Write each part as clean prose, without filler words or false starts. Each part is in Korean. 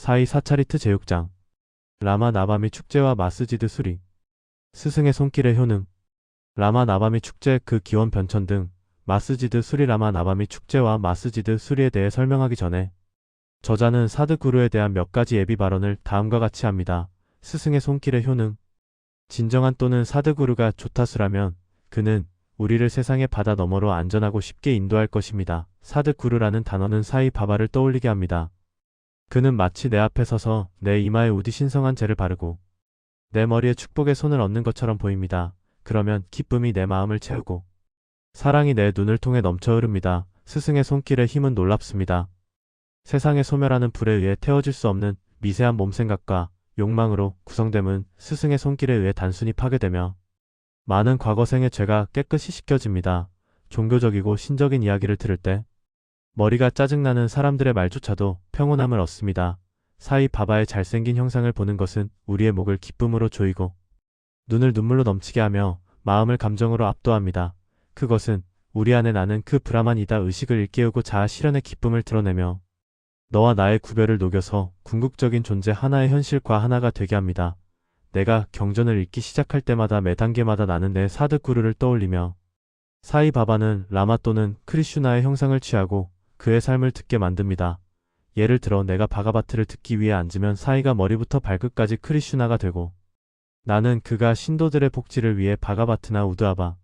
사이 사차리트 제육장, 라마 나바미 축제와 마스지드 수리, 스승의 손길의 효능, 라마 나바미 축제 그 기원 변천 등 마스지드 수리 라마 나바미 축제와 마스지드 수리에 대해 설명하기 전에 저자는 사드구루에 대한 몇 가지 예비 발언을 다음과 같이 합니다. 스승의 손길의 효능. 진정한 또는 사드구루가 조타수라면 그는 우리를 세상의 바다 너머로 안전하고 쉽게 인도할 것입니다. 사드구루라는 단어는 사이 바바를 떠올리게 합니다. 그는 마치 내 앞에 서서 내 이마에 우디 신성한 재를 바르고 내 머리에 축복의 손을 얹는 것처럼 보입니다. 그러면 기쁨이 내 마음을 채우고 사랑이 내 눈을 통해 넘쳐 흐릅니다. 스승의 손길의 힘은 놀랍습니다. 세상의 소멸하는 불에 의해 태워질 수 없는 미세한 몸생각과 욕망으로 구성됨은 스승의 손길에 의해 단순히 파괴되며 많은 과거생의 죄가 깨끗이 씻겨집니다. 종교적이고 신적인 이야기를 들을 때 머리가 짜증나는 사람들의 말조차도 평온함을 얻습니다. 사이 바바의 잘생긴 형상을 보는 것은 우리의 목을 기쁨으로 조이고 눈을 눈물로 넘치게 하며 마음을 감정으로 압도합니다. 그것은 우리 안에 나는 그 브라만이다 의식을 일깨우고 자아 실현의 기쁨을 드러내며 너와 나의 구별을 녹여서 궁극적인 존재 하나의 현실과 하나가 되게 합니다. 내가 경전을 읽기 시작할 때마다 매 단계마다 나는 내 사드구루를 떠올리며 사이 바바는 라마 또는 크리슈나의 형상을 취하고 그의 삶을 듣게 만듭니다. 예를 들어 내가 바가바트를 듣기 위해 앉으면 사이가 머리부터 발끝까지 크리슈나가 되고 나는 그가 신도들의 복지를 위해 바가바트나 우드아바,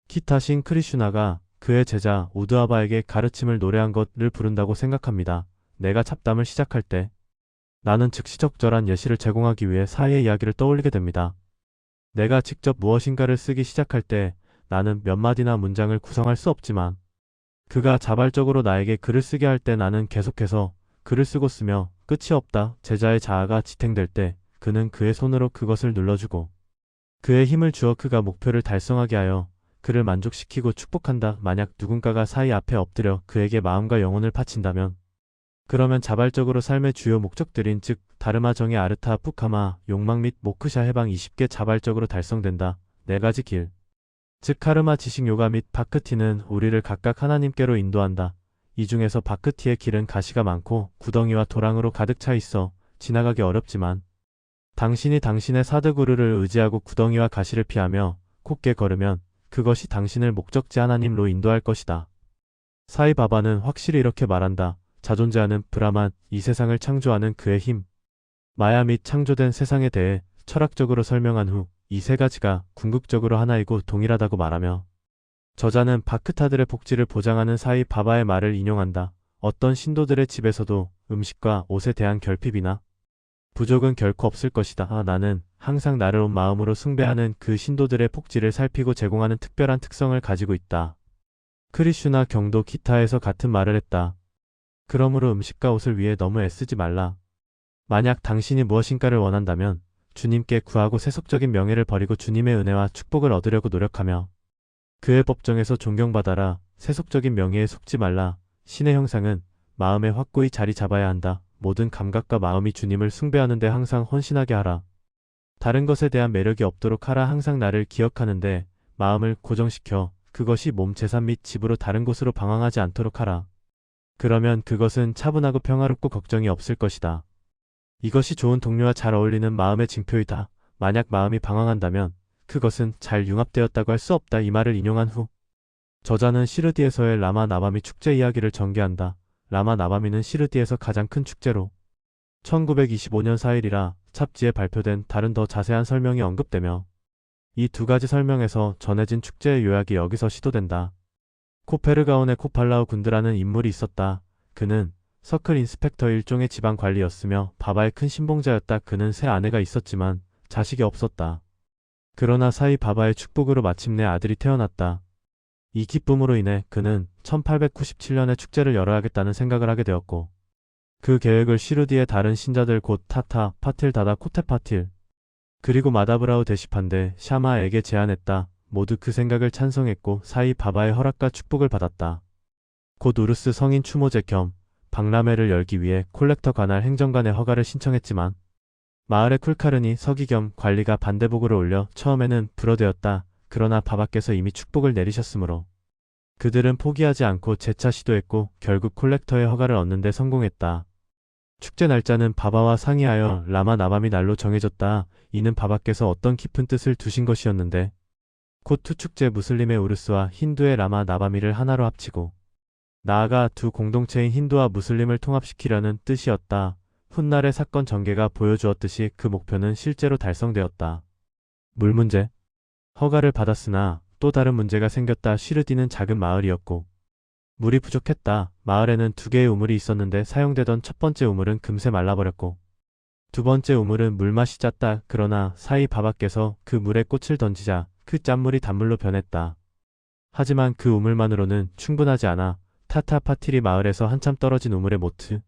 기타신 크리슈나가 그의 제자 우드아바에게 가르침을 노래한 것을 부른다고 생각합니다. 내가 잡담을 시작할 때 나는 즉시 적절한 예시를 제공하기 위해 사이의 이야기를 떠올리게 됩니다. 내가 직접 무엇인가를 쓰기 시작할 때 나는 몇 마디나 문장을 구성할 수 없지만 그가 자발적으로 나에게 글을 쓰게 할 때 나는 계속해서 글을 쓰고 쓰며 끝이 없다. 제자의 자아가 지탱될 때 그는 그의 손으로 그것을 눌러주고 그의 힘을 주어 그가 목표를 달성하게 하여 그를 만족시키고 축복한다. 만약 누군가가 사이 앞에 엎드려 그에게 마음과 영혼을 바친다면 그러면 자발적으로 삶의 주요 목적들인 즉 다르마 정의 아르타 푸카마 욕망 및 모크샤 해방이 쉽게 자발적으로 달성된다. 네 가지 길. 즉 카르마 지식 요가 및 바크티는 우리를 각각 하나님께로 인도한다. 이 중에서 바크티의 길은 가시가 많고 구덩이와 도랑으로 가득 차 있어 지나가기 어렵지만 당신이 당신의 사드구루를 의지하고 구덩이와 가시를 피하며 곧게 걸으면 그것이 당신을 목적지 하나님로 인도할 것이다. 사이 바바는 확실히 이렇게 말한다. 자존재하는 브라만, 이 세상을 창조하는 그의 힘, 마야 및 창조된 세상에 대해 철학적으로 설명한 후 이 세 가지가 궁극적으로 하나이고 동일하다고 말하며 저자는 바크타들의 복지를 보장하는 사이 바바의 말을 인용한다. 어떤 신도들의 집에서도 음식과 옷에 대한 결핍이나 부족은 결코 없을 것이다. 나는 항상 나를 온 마음으로 숭배하는 그 신도들의 복지를 살피고 제공하는 특별한 특성을 가지고 있다. 크리슈나 경도 기타에서 같은 말을 했다. 그러므로 음식과 옷을 위해 너무 애쓰지 말라. 만약 당신이 무엇인가를 원한다면 주님께 구하고 세속적인 명예를 버리고 주님의 은혜와 축복을 얻으려고 노력하며 그의 법정에서 존경받아라. 세속적인 명예에 속지 말라. 신의 형상은 마음에 확고히 자리 잡아야 한다. 모든 감각과 마음이 주님을 숭배하는데 항상 헌신하게 하라. 다른 것에 대한 매력이 없도록 하라. 항상 나를 기억하는데 마음을 고정시켜 그것이 몸, 재산 및 집으로 다른 곳으로 방황하지 않도록 하라. 그러면 그것은 차분하고 평화롭고 걱정이 없을 것이다. 이것이 좋은 동료와 잘 어울리는 마음의 징표이다. 만약 마음이 방황한다면 그것은 잘 융합되었다고 할 수 없다. 이 말을 인용한 후 저자는 시르디에서의 라마 나바미 축제 이야기를 전개한다. 라마 나바미는 시르디에서 가장 큰 축제로 1925년 4일이라 잡지에 발표된 다른 더 자세한 설명이 언급되며 이 두 가지 설명에서 전해진 축제의 요약이 여기서 시도된다. 코페르가온의 코팔라우 군드라는 인물이 있었다. 그는 서클 인스펙터 일종의 지방 관리였으며 바바의 큰 신봉자였다. 그는 세 아내가 있었지만 자식이 없었다. 그러나 사이 바바의 축복으로 마침내 아들이 태어났다. 이 기쁨으로 인해 그는 1897년에 축제를 열어야겠다는 생각을 하게 되었고 그 계획을 시르디의 다른 신자들 곧 타타, 파틸 다다 코테파틸 그리고 마다브라우 데시판데 샤마에게 제안했다. 모두 그 생각을 찬성했고 사이 바바의 허락과 축복을 받았다. 곧 우르스 성인 추모제 겸 박람회를 열기 위해 콜렉터 관할 행정관의 허가를 신청했지만 마을의 쿨카르니 서기 겸 관리가 반대복을 올려 처음에는 불허되었다. 그러나 바바께서 이미 축복을 내리셨으므로 그들은 포기하지 않고 재차 시도했고 결국 콜렉터의 허가를 얻는 데 성공했다. 축제 날짜는 바바와 상의하여 라마 나밤이 날로 정해졌다. 이는 바바께서 어떤 깊은 뜻을 두신 것이었는데 곧 투 축제 무슬림의 우르스와 힌두의 라마 나바미를 하나로 합치고 나아가 두 공동체인 힌두와 무슬림을 통합시키려는 뜻이었다. 훗날의 사건 전개가 보여주었듯이 그 목표는 실제로 달성되었다. 물 문제. 허가를 받았으나 또 다른 문제가 생겼다. 시르디는 작은 마을이었고 물이 부족했다. 마을에는 두 개의 우물이 있었는데 사용되던 첫 번째 우물은 금세 말라버렸고 두 번째 우물은 물맛이 짰다. 그러나 사이 바바께서 그 물에 꽃을 던지자 그 짠물이 단물로 변했다. 하지만 그 우물만으로는 충분하지 않아 타타파티리 마을에서 한참 떨어진 우물에 모트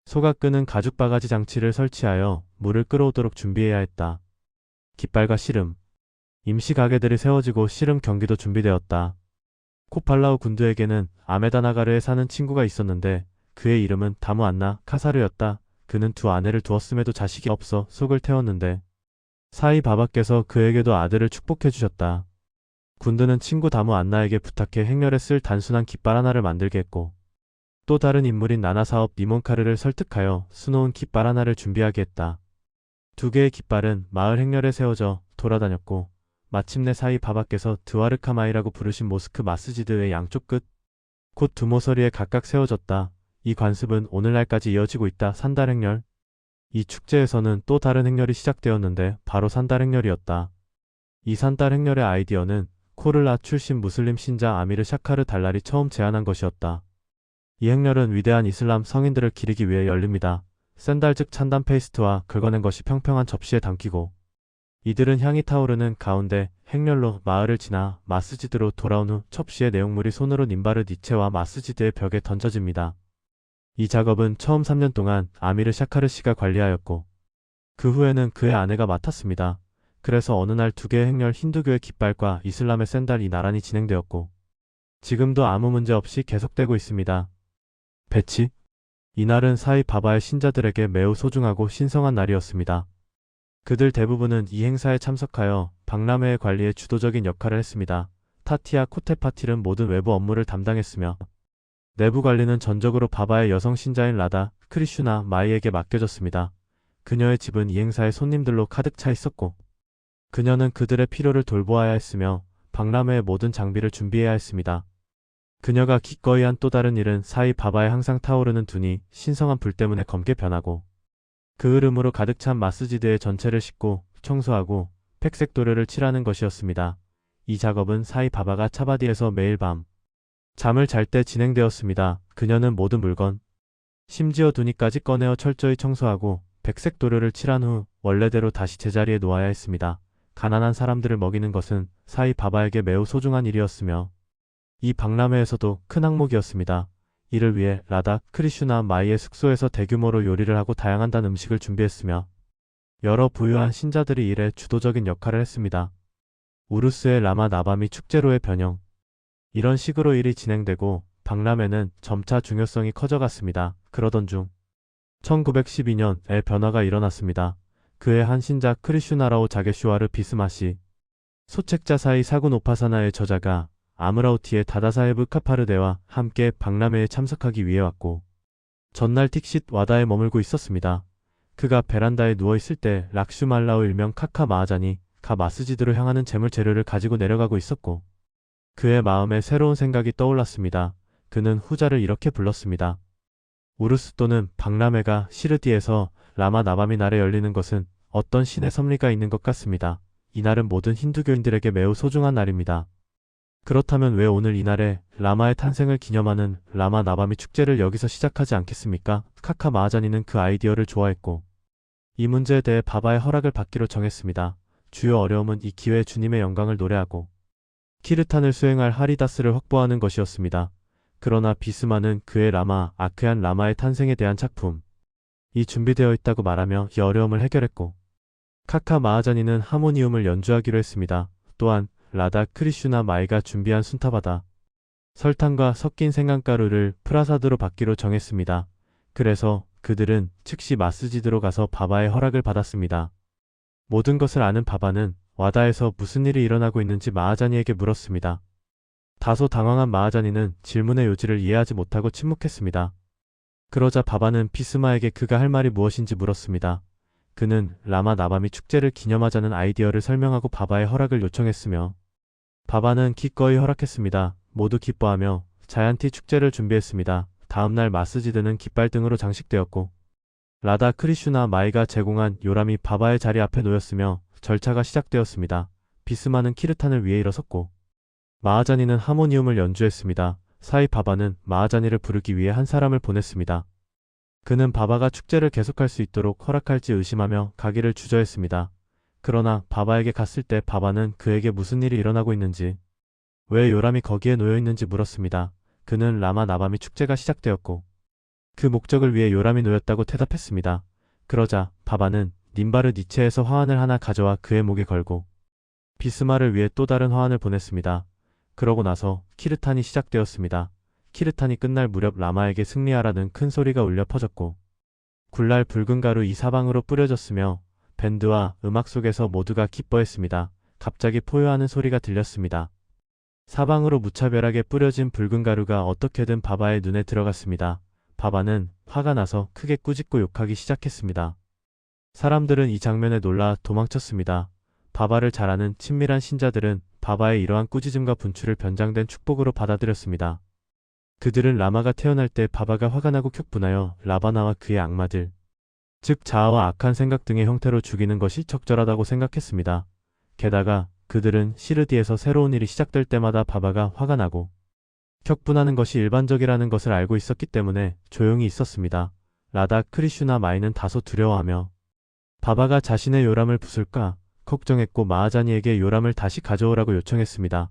소가 끄는 가죽 바가지 장치를 설치하여 물을 끌어오도록 준비해야 했다. 깃발과 씨름, 임시 가게들이 세워지고 씨름 경기도 준비되었다. 코팔라우 군두에게는 아메다나가르에 사는 친구가 있었는데 그의 이름은 다무 안나 카사르였다. 그는 두 아내를 두었음에도 자식이 없어 속을 태웠는데 사이 바바께서 그에게도 아들을 축복해 주셨다. 군두는 친구 다무 안나에게 부탁해 행렬에 쓸 단순한 깃발 하나를 만들게 했고 또 다른 인물인 나나사업 니몬카르를 설득하여 수놓은 깃발 하나를 준비하게 했다. 두 개의 깃발은 마을 행렬에 세워져 돌아다녔고 마침내 사이 바바께서 드와르카마이라고 부르신 모스크 마스지드의 양쪽 끝, 곧 두 모서리에 각각 세워졌다. 이 관습은 오늘날까지 이어지고 있다. 산달 행렬. 이 축제에서는 또 다른 행렬이 시작되었는데 바로 산달 행렬이었다. 이 산달 행렬의 아이디어는 코를라 출신 무슬림 신자 아미르 샤카르 달랄이 처음 제안한 것이었다. 이 행렬은 위대한 이슬람 성인들을 기리기 위해 열립니다. 샌달 즉 찬단 페이스트와 긁어낸 것이 평평한 접시에 담기고 이들은 향이 타오르는 가운데 행렬로 마을을 지나 마스지드로 돌아온 후 첩시의 내용물이 손으로 님바르 니체와 마스지드의 벽에 던져집니다. 이 작업은 처음 3년 동안 아미르 샤카르 씨가 관리하였고 그 후에는 그의 아내가 맡았습니다. 그래서 어느 날 두 개의 행렬 힌두교의 깃발과 이슬람의 샌달이 나란히 진행되었고 지금도 아무 문제 없이 계속되고 있습니다. 배치. 이날은 사이 바바의 신자들에게 매우 소중하고 신성한 날이었습니다. 그들 대부분은 이 행사에 참석하여 박람회의 관리에 주도적인 역할을 했습니다. 타티아 코테파틸은 모든 외부 업무를 담당했으며 내부 관리는 전적으로 바바의 여성 신자인 라다 크리슈나 마이에게 맡겨졌습니다. 그녀의 집은 이 행사의 손님들로 가득 차 있었고 그녀는 그들의 필요를 돌보아야 했으며 박람회의 모든 장비를 준비해야 했습니다. 그녀가 기꺼이 한 또 다른 일은 사이 바바에 항상 타오르는 둔이 신성한 불 때문에 검게 변하고 그 흐름으로 가득 찬 마스지드의 전체를 씻고 청소하고 백색 도료를 칠하는 것이었습니다. 이 작업은 사이 바바가 차바디에서 매일 밤 잠을 잘 때 진행되었습니다. 그녀는 모든 물건, 심지어 둔이까지 꺼내어 철저히 청소하고 백색 도료를 칠한 후 원래대로 다시 제자리에 놓아야 했습니다. 가난한 사람들을 먹이는 것은 사이 바바에게 매우 소중한 일이었으며 이 박람회에서도 큰 항목이었습니다. 이를 위해 라다 크리슈나 마이의 숙소에서 대규모로 요리를 하고 다양한 단 음식을 준비했으며 여러 부유한 신자들이 일에 주도적인 역할을 했습니다. 우루스의 라마 나밤이 축제로의 변형. 이런 식으로 일이 진행되고 박람회는 점차 중요성이 커져갔습니다. 그러던 중 1912년에 변화가 일어났습니다. 그의 한 신자 크리슈나라오 자게슈와르 비스마시 소책자 사이 사군 오파사나의 저자가 아므라우티의 다다사헤브 카파르데와 함께 박람회에 참석하기 위해 왔고 전날 틱싯 와다에 머물고 있었습니다. 그가 베란다에 누워있을 때 락슈말라우 일명 카카 마하잔이 가 마스지드로 향하는 재물 재료를 가지고 내려가고 있었고 그의 마음에 새로운 생각이 떠올랐습니다. 그는 후자를 이렇게 불렀습니다. 우르스 또는 박람회가 시르디에서 라마 나밤이 날에 열리는 것은 어떤 신의 섭리가 있는 것 같습니다. 이날은 모든 힌두교인들에게 매우 소중한 날입니다. 그렇다면 왜 오늘 이날에 라마의 탄생을 기념하는 라마 나밤이 축제를 여기서 시작하지 않겠습니까? 카카 마하자니는 그 아이디어를 좋아했고 이 문제에 대해 바바의 허락을 받기로 정했습니다. 주요 어려움은 이 기회에 주님의 영광을 노래하고 키르탄을 수행할 하리다스를 확보하는 것이었습니다. 그러나 비스마는 그의 라마 아크얀 라마의 탄생에 대한 작품 이 준비되어 있다고 말하며 이 어려움을 해결했고 카카 마하자니는 하모니움을 연주하기로 했습니다. 또한 라다 크리슈나 마이가 준비한 순타바다 설탕과 섞인 생강가루를 프라사드로 받기로 정했습니다. 그래서 그들은 즉시 마스지드로 가서 바바의 허락을 받았습니다. 모든 것을 아는 바바는 와다에서 무슨 일이 일어나고 있는지 마하자니에게 물었습니다. 다소 당황한 마하자니는 질문의 요지를 이해하지 못하고 침묵했습니다. 그러자 바바는 비스마에게 그가 할 말이 무엇인지 물었습니다. 그는 라마 나바미 축제를 기념하자는 아이디어를 설명하고 바바의 허락을 요청했으며 바바는 기꺼이 허락했습니다. 모두 기뻐하며 자얀티 축제를 준비했습니다. 다음날 마스지드는 깃발 등으로 장식되었고 라다 크리슈나 마이가 제공한 요람이 바바의 자리 앞에 놓였으며 절차가 시작되었습니다. 비스마는 키르탄을 위해 일어섰고 마하자니는 하모니움을 연주했습니다. 사이 바바는 마하자니를 부르기 위해 한 사람을 보냈습니다. 그는 바바가 축제를 계속할 수 있도록 허락할지 의심하며 가기를 주저했습니다. 그러나 바바에게 갔을 때 바바는 그에게 무슨 일이 일어나고 있는지, 왜 요람이 거기에 놓여 있는지 물었습니다. 그는 라마 나바미 축제가 시작되었고 그 목적을 위해 요람이 놓였다고 대답했습니다. 그러자 바바는 님바르 니체에서 화환을 하나 가져와 그의 목에 걸고 비스마를 위해 또 다른 화환을 보냈습니다. 그러고 나서 키르탄이 시작되었습니다. 키르탄이 끝날 무렵 라마에게 승리하라는 큰 소리가 울려 퍼졌고 굴날 붉은 가루 이 사방으로 뿌려졌으며 밴드와 음악 속에서 모두가 기뻐했습니다. 갑자기 포효하는 소리가 들렸습니다. 사방으로 무차별하게 뿌려진 붉은 가루가 어떻게든 바바의 눈에 들어갔습니다. 바바는 화가 나서 크게 꾸짖고 욕하기 시작했습니다. 사람들은 이 장면에 놀라 도망쳤습니다. 바바를 잘 아는 친밀한 신자들은 바바의 이러한 꾸짖음과 분출을 변장된 축복으로 받아들였습니다. 그들은 라마가 태어날 때 바바가 화가 나고 격분하여 라바나와 그의 악마들, 즉 자아와 악한 생각 등의 형태로 죽이는 것이 적절하다고 생각했습니다. 게다가 그들은 시르디에서 새로운 일이 시작될 때마다 바바가 화가 나고 격분하는 것이 일반적이라는 것을 알고 있었기 때문에 조용히 있었습니다. 라다 크리슈나 마이는 다소 두려워하며 바바가 자신의 요람을 부술까 걱정했고 마하자니에게 요람을 다시 가져오라고 요청했습니다.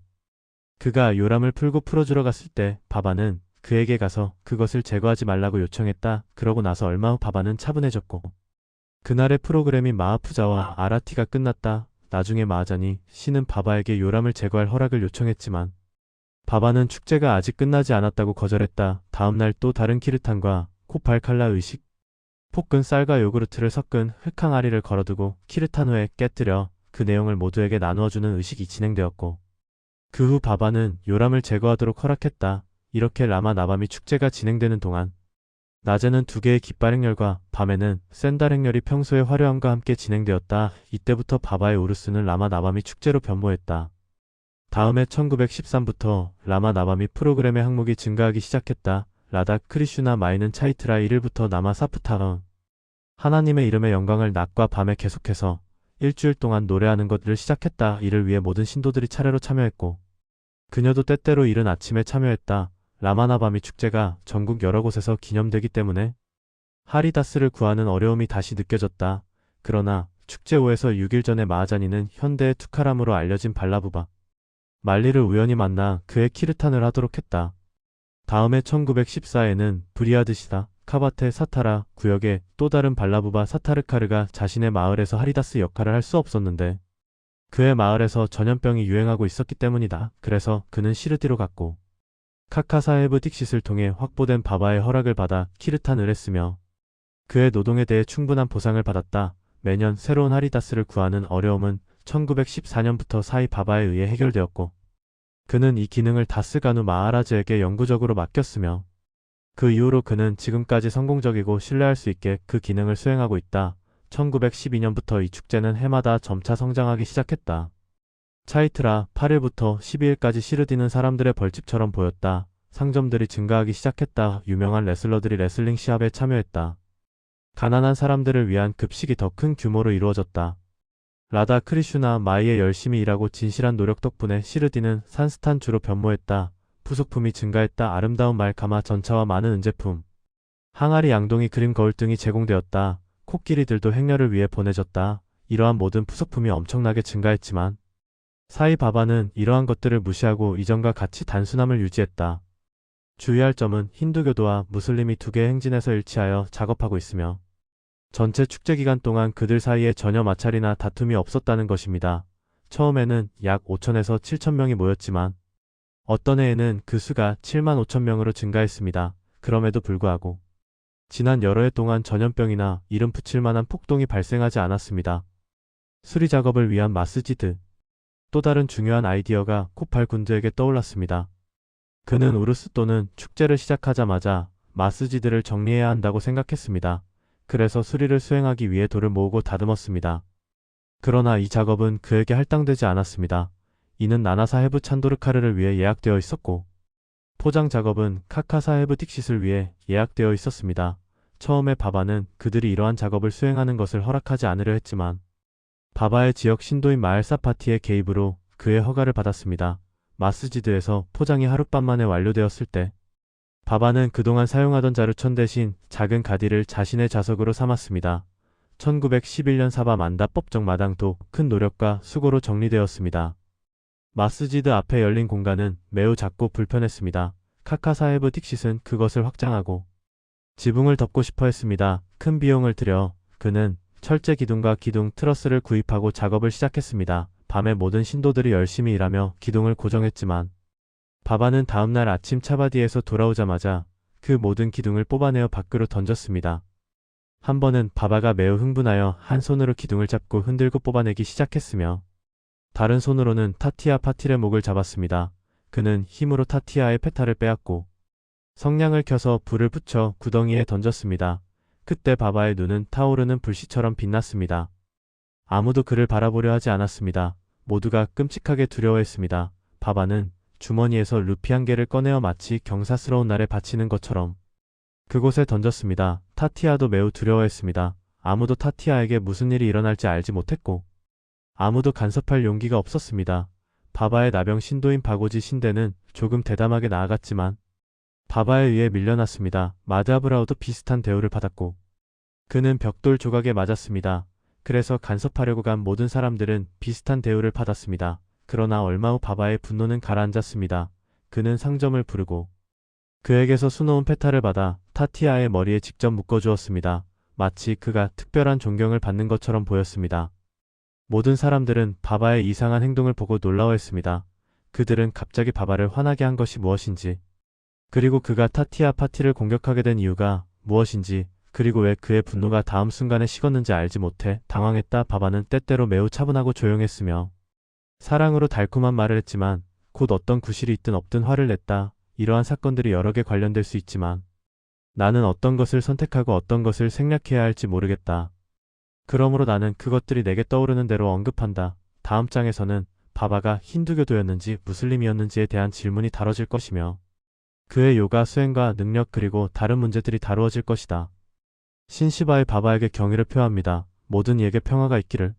그가 요람을 풀고 풀어주러 갔을 때 바바는 그에게 가서 그것을 제거하지 말라고 요청했다. 그러고 나서 얼마 후 바바는 차분해졌고 그날의 프로그램인 마하푸자와 아라티가 끝났다. 나중에 마하자니 씨는 바바에게 요람을 제거할 허락을 요청했지만 바바는 축제가 아직 끝나지 않았다고 거절했다. 다음날 또 다른 키르탄과 코팔칼라 의식, 볶은 쌀과 요구르트를 섞은 흑항아리를 걸어두고 키르탄후에 깨뜨려 그 내용을 모두에게 나누어주는 의식이 진행되었고 그 후 바바는 요람을 제거하도록 허락했다. 이렇게 라마 나바미 축제가 진행되는 동안 낮에는 두 개의 깃발 행렬과 밤에는 샌달 행렬이 평소의 화려함과 함께 진행되었다. 이때부터 바바의 우르스는 라마 나바미 축제로 변모했다. 다음해 1913부터 라마 나바미 프로그램의 항목이 증가하기 시작했다. 라다 크리슈나 마이는 차이트라 1일부터 나마 사프타은 하나님의 이름의 영광을 낮과 밤에 계속해서 일주일 동안 노래하는 것을 시작했다. 이를 위해 모든 신도들이 차례로 참여했고 그녀도 때때로 이른 아침에 참여했다. 라마나바미 축제가 전국 여러 곳에서 기념되기 때문에 하리다스를 구하는 어려움이 다시 느껴졌다. 그러나 축제 후에서 6일 전에 마하자니는 현대의 투카람으로 알려진 발라부바 말리를 우연히 만나 그의 키르탄을 하도록 했다. 다음해 1914에는 브리아드시다 카바테 사타라 구역의 또 다른 발라부바 사타르카르가 자신의 마을에서 하리다스 역할을 할 수 없었는데 그의 마을에서 전염병이 유행하고 있었기 때문이다. 그래서 그는 시르디로 갔고 카카사헤브 딕싯을 통해 확보된 바바의 허락을 받아 키르탄을 했으며 그의 노동에 대해 충분한 보상을 받았다. 매년 새로운 하리다스를 구하는 어려움은 1914년부터 사이 바바에 의해 해결되었고 그는 이 기능을 다스가누 마하라즈에게 영구적으로 맡겼으며 그 이후로 그는 지금까지 성공적이고 신뢰할 수 있게 그 기능을 수행하고 있다. 1912년부터 이 축제는 해마다 점차 성장하기 시작했다. 차이트라 8일부터 12일까지 시르디는 사람들의 벌집처럼 보였다. 상점들이 증가하기 시작했다. 유명한 레슬러들이 레슬링 시합에 참여했다. 가난한 사람들을 위한 급식이 더 큰 규모로 이루어졌다. 라다 크리슈나 마이의 열심히 일하고 진실한 노력 덕분에 시르디는 산스탄주로 변모했다. 부속품이 증가했다. 아름다운 말가마 전차와 많은 은제품, 항아리 양동이 그림 거울 등이 제공되었다. 코끼리들도 행렬을 위해 보내졌다. 이러한 모든 부속품이 엄청나게 증가했지만 사이 바바는 이러한 것들을 무시하고 이전과 같이 단순함을 유지했다. 주의할 점은 힌두교도와 무슬림이 두 개의 행진에서 일치하여 작업하고 있으며 전체 축제 기간 동안 그들 사이에 전혀 마찰이나 다툼이 없었다는 것입니다. 처음에는 약 5천에서 7천 명이 모였지만 어떤 해에는 그 수가 7만 5천 명으로 증가했습니다. 그럼에도 불구하고 지난 여러 해 동안 전염병이나 이름 붙일 만한 폭동이 발생하지 않았습니다. 수리 작업을 위한 마스지드. 또 다른 중요한 아이디어가 코팔 군드에게 떠올랐습니다. 그는 우르스 또는 축제를 시작하자마자 마스지드를 정리해야 한다고 생각했습니다. 그래서 수리를 수행하기 위해 돌을 모으고 다듬었습니다. 그러나 이 작업은 그에게 할당되지 않았습니다. 이는 나나사헤브 찬도르카르를 위해 예약되어 있었고, 포장 작업은 카카사헤브 딕싯을 위해 예약되어 있었습니다. 처음에 바바는 그들이 이러한 작업을 수행하는 것을 허락하지 않으려 했지만, 바바의 지역 신도인 마을 사파티의 개입으로 그의 허가를 받았습니다. 마스지드에서 포장이 하룻밤 만에 완료되었을 때, 바바는 그동안 사용하던 자루천 대신 작은 가디를 자신의 자석으로 삼았습니다. 1911년 사바 만다법정 마당도 큰 노력과 수고로 정리되었습니다. 마스지드 앞에 열린 공간은 매우 작고 불편했습니다. 카카사헤브 딕싯은 그것을 확장하고 지붕을 덮고 싶어 했습니다. 큰 비용을 들여 그는 철제 기둥과 기둥 트러스를 구입하고 작업을 시작했습니다. 밤에 모든 신도들이 열심히 일하며 기둥을 고정했지만 바바는 다음날 아침 차바디에서 돌아오자마자 그 모든 기둥을 뽑아내어 밖으로 던졌습니다. 한 번은 바바가 매우 흥분하여 한 손으로 기둥을 잡고 흔들고 뽑아내기 시작했으며 다른 손으로는 타티아 파틸의 목을 잡았습니다. 그는 힘으로 타티아의 페타를 빼앗고 성냥을 켜서 불을 붙여 구덩이에 던졌습니다. 그때 바바의 눈은 타오르는 불씨처럼 빛났습니다. 아무도 그를 바라보려 하지 않았습니다. 모두가 끔찍하게 두려워했습니다. 바바는 주머니에서 루피 한 개를 꺼내어 마치 경사스러운 날에 바치는 것처럼 그곳에 던졌습니다. 타티아도 매우 두려워했습니다. 아무도 타티아에게 무슨 일이 일어날지 알지 못했고 아무도 간섭할 용기가 없었습니다. 바바의 나병 신도인 바고지 신대는 조금 대담하게 나아갔지만 바바에 의해 밀려났습니다. 마드아브라우도 비슷한 대우를 받았고 그는 벽돌 조각에 맞았습니다. 그래서 간섭하려고 간 모든 사람들은 비슷한 대우를 받았습니다. 그러나 얼마 후 바바의 분노는 가라앉았습니다. 그는 상점을 부르고 그에게서 수놓은 페타를 받아 타티아의 머리에 직접 묶어주었습니다. 마치 그가 특별한 존경을 받는 것처럼 보였습니다. 모든 사람들은 바바의 이상한 행동을 보고 놀라워했습니다. 그들은 갑자기 바바를 화나게 한 것이 무엇인지, 그리고 그가 타티아 파티를 공격하게 된 이유가 무엇인지, 그리고 왜 그의 분노가 다음 순간에 식었는지 알지 못해 당황했다. 바바는 때때로 매우 차분하고 조용했으며 사랑으로 달콤한 말을 했지만 곧 어떤 구실이 있든 없든 화를 냈다. 이러한 사건들이 여러 개 관련될 수 있지만 나는 어떤 것을 선택하고 어떤 것을 생략해야 할지 모르겠다. 그러므로 나는 그것들이 내게 떠오르는 대로 언급한다. 다음 장에서는 바바가 힌두교도였는지 무슬림이었는지에 대한 질문이 다뤄질 것이며 그의 요가 수행과 능력 그리고 다른 문제들이 다루어질 것이다. 신시바의 바바에게 경의를 표합니다. 모든 이에게 평화가 있기를.